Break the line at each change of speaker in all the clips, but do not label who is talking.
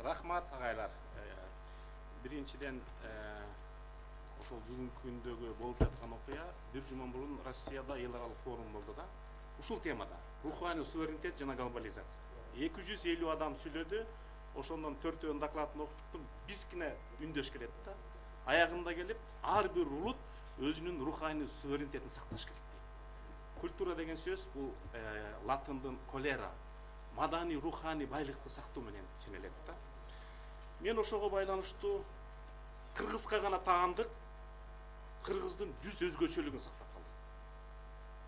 Рахмат агайлар. Биринчиден ошол бүгүнкү күндөгү болуп жаткан окуя бир жума мурун Россияда эл аралык форум болду да. Ушул темада руханий суверенитет жана глобализация. 250 адам сүйлөдү. Ошондон 4-өн докладын окуп чыктым. Бизкине үндөш келет да. Аягында келип, ар бир улут өзүнүн руханий суверенитетин сакташ керек дейт. Культура деген сөз бул латындын колера, маданий руханий байлыкты сактоо менен ченелет да. Мен ошого байланыштуу кыргызга гана таандык кыргыздын 100 өзгөчөлүгүн сактап калдык.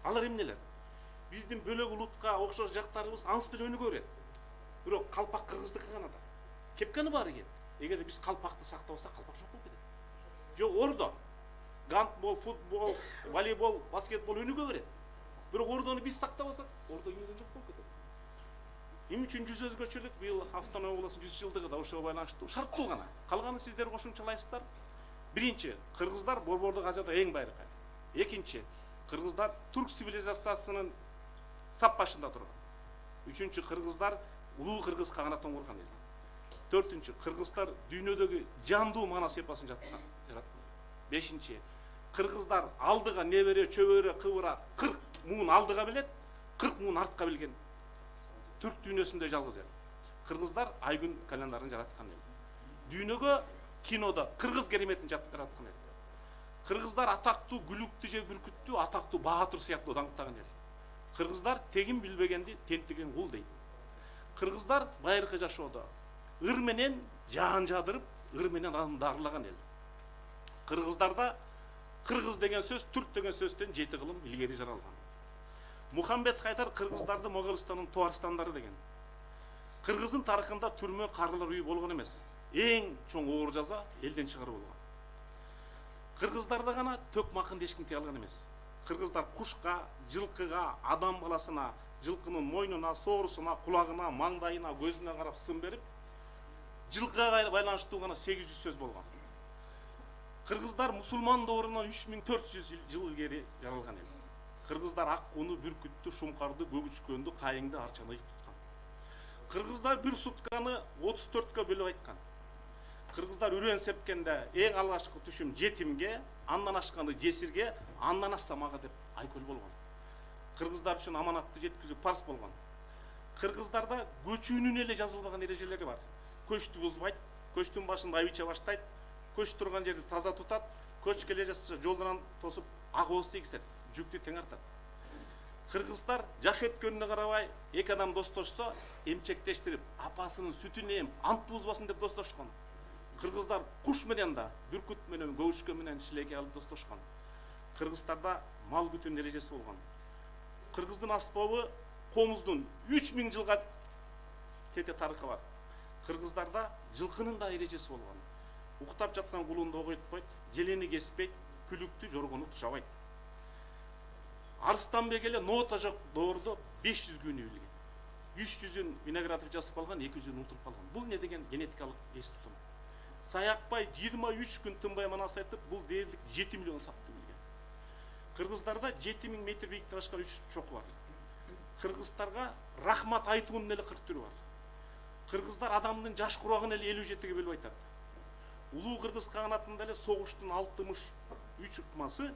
Алар эмнелер? Биздин бөлөк улутка окшош жактарыбыз ансы деле өнүгө берет. Бирок калпак кыргыздыкы гана да. Кепкени баары кет. Эгерде биз калпакты сактабасак, калпак жок болуп кетет. Жок ордо. Гандбол, футбол, волейбол, баскетбол өнүгө берет. Бирок ордону биз сактабасак, ордо кимден жок болуп кетет. Эмне үчүн 100 өзгөчөлүк? Быйыл автономия областынын 100 жылдыгы да ошого байланыштуу. Шарттуу гана. Калганын сиздер кошумчалайсыздар. Биринчи, кыргыздар борбордук ажада эң байыркы. Экинчи, кыргыздар турк цивилизациясынын сап башында турган. Үчүнчү, кыргыздар улуу кыргыз каганатын курган эл. Төртүнчү, кыргыздар дүйнөдөгү жандуу мана сепасын жаткан. Бешинчи, кыргыздар алдыга небере, чөбөрө, кыбыра 40 муун алдыга билет, 40 муун артка билген. Түрк дүйнөсүндө жалгыз эл. Кыргыздар айгүн календарын жараткан эл. Дүйнөгө кинода кыргыз кереметин жараткан эл. Кыргыздар атактуу Гүлүктү же Бүркүттү атактуу Баатыр сыяктуу даңктаган эл. Кыргыздар тегин билбегенди тентиген кул дейт. Кыргыздар байыркы жашоодо ыр менен жаан жадырып, ыр менен адамды арылаган эл. Кыргыздарда кыргыз деген сөз түрк деген сөздөн 7 кылым илгери жаралган. Мухаммед Хайдар кыргыздарды Моголстандын туарстандары деген. Кыргыздын тарыхында түрмө, карылар үйү болгон эмес. Эң чоң оор жаза элден чыгаруу болгон. Кыргыздарда гана төк макынды эч ким тие алган эмес. Кыргыздар кушка, жылкыга, адам баласына, жылкынын мойнуна, соорусуна, кулагына, маңдайына, көзүнө карап сын берип, жылкыга байланыштуу гана 800 сөз болгон. Кыргыздар мусулман доорунан 3400 жыл илгери жаралган эл. Кыргыздар Аккууну, Бүркүттү, Шумкарды, Көгүчкөндү, Кайыңды, Арчаны ыйык туткан. Кыргыздар бир сутканы 34кө бөлүп айткан. Кыргыздар үрөн сепкенде эң алгачкы түшүм жетимге, андан ашканы жесирге, андан ашса мага деп айкөл болгон. Кыргыздар үчүн аманатты жеткизүү парз болгон. Кыргыздарда көчүүнүн эле жазылбаган эрежелери бар. Көчтү бузбайт, көчтүн башында айбиче баштайт, көч турган жерди таза тутат, көч келе жатса жолдон тосуп ак ооз тийгизет, жүктү тең артат. Кыргыздар жаш өткөнүнө карабай, эки адам достошсо, эмчектештирип, апасынын сүтүн эм, ант бузбасын деп достошкон. Кыргыздар куш менен да, бүркүт менен, көгүчкөн менен шилекей алып достошкон. Кыргыздарда мал күтүүнүн эрежеси болгон. Кыргыздын аспабы комуздун 3000 жылга тете тарыхы бар. Кыргыздарда жылкынын да эрежеси болгон. Уктап жаткан кулунду огойтпойт, желени кеспейт, күлүктү жоргону тушабайт. Арыстанбек эле нота жок доордо 500 күнү билген. 300-ün виноградов жасап алган, 200-ün унутуп калган. Бул не деген генетикалык эс тутум. Саякбай 23 күн тынбай манас айтып, бул дээрлик 7 миллион сапты билген. Кыргыздарда 7000 метр бийиктикте ашкан 3 чоку бар. Кыргыздарга рахмат айтуунун эле 40 түрү бар. Кыргыздар адамдын жаш курагын эле 57ге бөлүп айтат. Улуу кыргыз каганатында эле согуштун 63 ыкмасы,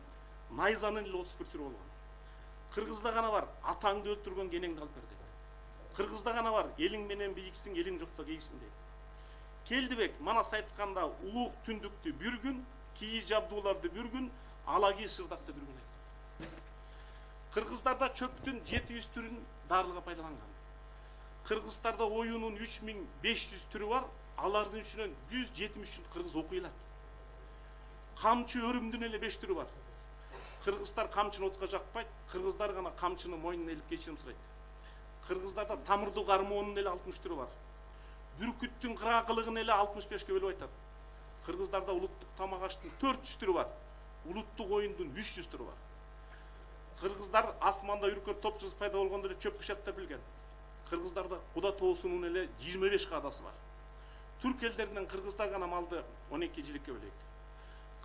найзанын эле 31 түрү болгон. Кыргызда гана бар атаңды өлтүргөн кенеңди алып бер дейт. Кыргызда гана бар элиң менен бийиксиң, элиң жокто кейсиң дейт. Келдибек манас айтканда улук түндүктү бир күн, кийиз жабдууларды бир күн, алаги сырдакты бир күн айтты. Кыргыздарда чөптүн 700 түрүн дарылга пайдаланган. Кыргыздарда оюнун 3500 түрү бар, алардын ичинен 173 кыргыз окуй алат. Камчы өрүмдүн эле 5 түрү бар. Кыргыздар камчыны отко жакпайт, кыргыздар гана камчыны мойнуна илип кечирим сурайт. Кыргыздарда тамырдуу гармонунун эле 60 түрү бар. Бүркүттүн кыраакылыгын эле 65ке бөлүп айтат. Кыргыздарда улуттук тамак аштын 400 түрү бар. Улуттук оюндун 300 түрү бар. Кыргыздар асманда үркөр топ жылдыз пайда болгондо эле чөп бышатта билген. Кыргыздарда куда тоосунун эле 25 каадасы бар. Түрк элдеринен кыргыздар гана малды 12 жиликке бөлөйт.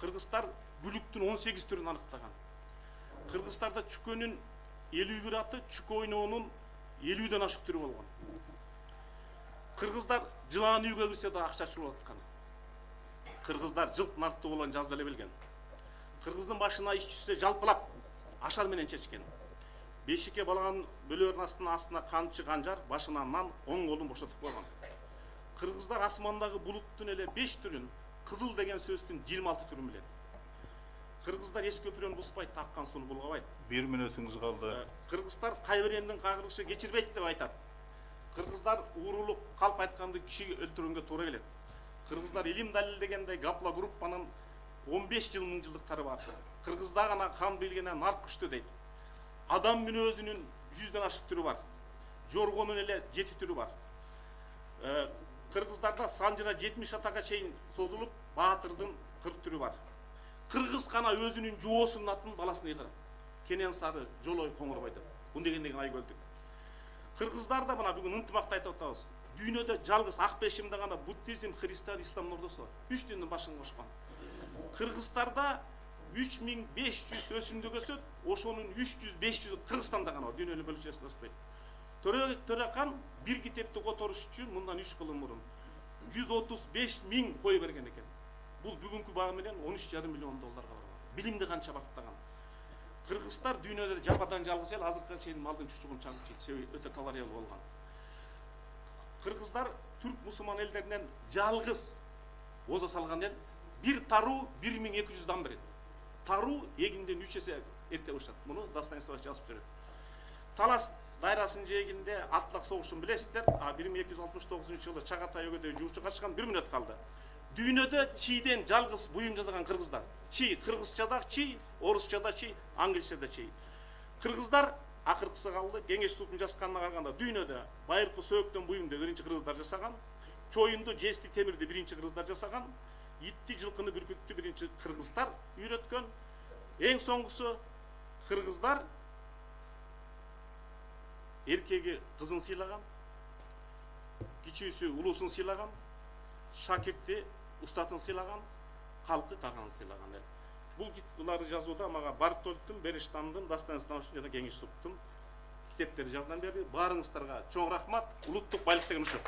Кыргыздар бүлүктүн 18 түрүн аныктаган. Кыргыздарда чүкөнүн 51 аты, чүкө ойноонун 50ден ашык түрү болгон. Кыргыздар жылан үйгө кирсе да акча чурулуп аткан. Кыргыздар жылт нарттуу болгон жазды эле билген. Кыргыздын башына иш түшсө жалпылап ашар менен чечкен. Бешикке балган бөлөрүнүн астына камчы канжар, башынан нан, оң колун бошотуп койгон. Кыргыздар асмандагы булуттун эле 5 түрүн, кызыл деген сөздүн 26 түрүн билет. Кыргыздар эс көпүрөнү бузбай, таккан сууну булгабайт.
1 мүнөтүңүз калды.
Кыргыздар кайбирендин кагырышы кечирбейт деп айтат. Кыргыздар уурулук калп айтканды киши өлтүргөнгө туура келет. Кыргыздар илим далилдегендей Гапла группанын 15 жыл мыңжылдыктары бар. Кыргызда гана хан билгенен нарк күчтүү дейт. Адам мүнөзүнүн 100дөн ашык түрү бар. Жоргонун эле 7 түрү бар. Кыргыздарда санжыра 70 атага чейин созулуп, баатырдын 40 түрү бар. Кыргыз гана өзүнүн жоосунун атын баласына ыйлар. Кенен Сары, Жолой, Коңурбай деп. Бун дегендеген Айгөлдүк. Кыргыздарда мына бүгүн ынтымакты айтып атабыз. Дүйнөдө жалгыз ак бешимде гана буддизм, христиан, ислам ордосу бар. 3 діндин башын кошкон. Кыргыздарда 3500 өсүмдүк өсөт, ошонун 300-500 Кыргызстанда гана бар, дүйнөлүк бөлчөсүндө өспөйт. Төрөкан бир китепти которуш үчүн мындан 3 кылым мурун 135 000 кой берген экен. Бул бүгүнкү баа менен 13,5 миллион долларга барат. Билимди канча бактаган. Кыргыздар дүйнөдө жападан жалгыз эл, азыркыга чейин малдын чучугун чагып жейт, себеби өтө калориялуу болгон. Кыргыздар түрк мусулман элдеринен жалгыз оза салган эл. Bir тару 1200'dan берет. Тару егинден 3 есе эрте башат. Муну Дастан Исаевич жазып берет. Талас дайрасын жегинде Атлак согушун билесиздер. 1269 жылы Чагатай өгөдө жуучу качкан 1 мүнөт калды. Дүйнөдө чийден жалгыз буюм жасаган кыргыздар. Чи кыргызчада чи, орусчада чи, англисчада чи. Кыргыздар акыркысы калды. Кеңеш сутун жазганына караганда дүйнөдө байыркы сөөктөн буюмду биринчи кыргыздар жасаган, чоюнду, жести, темирди биринчи кыргыздар жасаган, итти, жылкыны, бүркүттү биринчи кыргыздар үйрөткөн. Эң соңгусу кыргыздар эркеги кызын сыйлаган, кичүүсү улуусун сыйлаган, шакирти устатын сыйлаган, калкы каганын сыйлаган эл. Бул буларды жазууда мага Бартольдтун, Бериштандын, Дастан Исаевичтин жана Кеңеш суттун китептери жардам берди. Баарыңыздарга чоң рахмат. Улуттук байлык деген ушул.